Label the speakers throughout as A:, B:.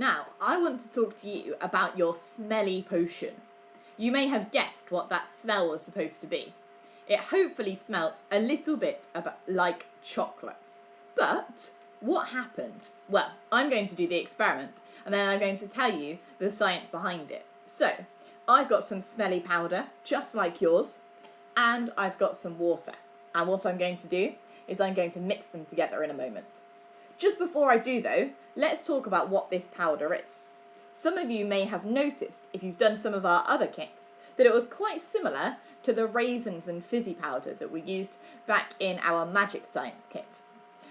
A: Now, I want to talk to you about your smelly potion. You may have guessed what that smell was supposed to be. It hopefully smelt a little bit like chocolate. But what happened? Well, I'm going to do the experiment and then I'm going to tell you the science behind it. So, I've got some smelly powder, just like yours, and I've got some water. And what I'm going to do is I'm going to mix them together in a moment. Just before I do though, let's talk about what this powder is. Some of you may have noticed, if you've done some of our other kits, that it was quite similar to the raisins and fizzy powder that we used back in our magic science kit.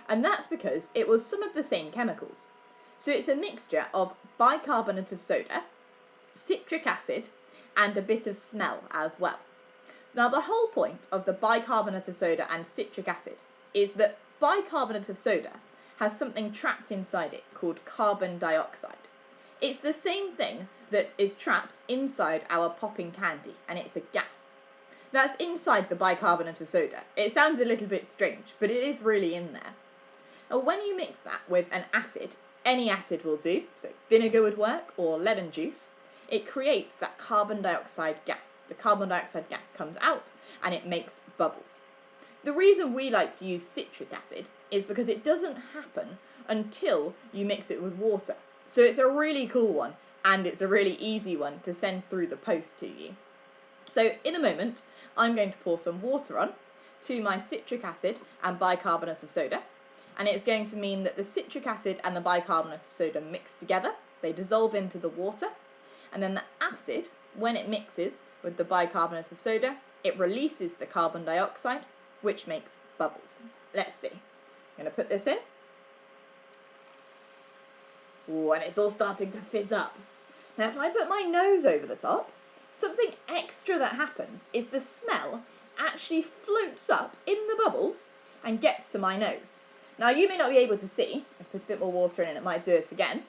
A: And that's because it was some of the same chemicals. So it's a mixture of bicarbonate of soda, citric acid, and a bit of smell as well. Now the whole point of the bicarbonate of soda and citric acid is that bicarbonate of soda has something trapped inside it called carbon dioxide. It's the same thing that is trapped inside our popping candy, and it's a gas. That's inside the bicarbonate of soda. It sounds a little bit strange, but it is really in there. And when you mix that with an acid, any acid will do, so vinegar would work, or lemon juice, it creates that carbon dioxide gas. The carbon dioxide gas comes out, and it makes bubbles. The reason we like to use citric acid is because it doesn't happen until you mix it with water. So it's a really cool one, and it's a really easy one to send through the post to you. So in a moment, I'm going to pour some water on to my citric acid and bicarbonate of soda, and it's going to mean that the citric acid and the bicarbonate of soda mix together, they dissolve into the water, and then the acid, when it mixes with the bicarbonate of soda, it releases the carbon dioxide, which makes bubbles. Let's see. I'm going to put this in. Ooh, and it's all starting to fizz up. Now if I put my nose over the top, something extra that happens is the smell actually floats up in the bubbles and gets to my nose. Now you may not be able to see, if I put a bit more water in and it might do this again.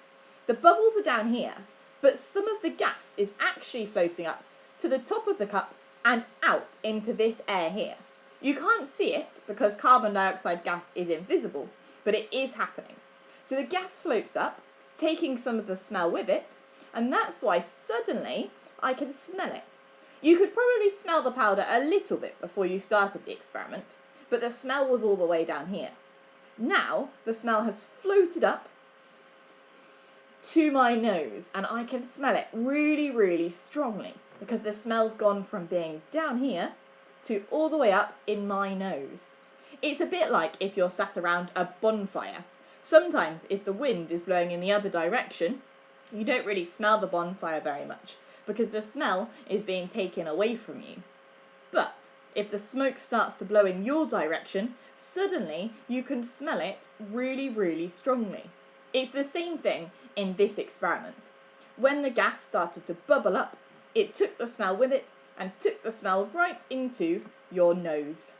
A: The bubbles are down here, but some of the gas is actually floating up to the top of the cup and out into this air here. You can't see it because carbon dioxide gas is invisible, but it is happening. So the gas floats up, taking some of the smell with it, and that's why suddenly I can smell it. You could probably smell the powder a little bit before you started the experiment, but the smell was all the way down here. Now the smell has floated up to my nose, and I can smell it really, really strongly because the smell's gone from being down here to all the way up in my nose. It's a bit like if you're sat around a bonfire. Sometimes if the wind is blowing in the other direction, you don't really smell the bonfire very much because the smell is being taken away from you. But if the smoke starts to blow in your direction, suddenly you can smell it really, really strongly. It's the same thing in this experiment. When the gas started to bubble up, it took the smell with it and took the smell right into your nose.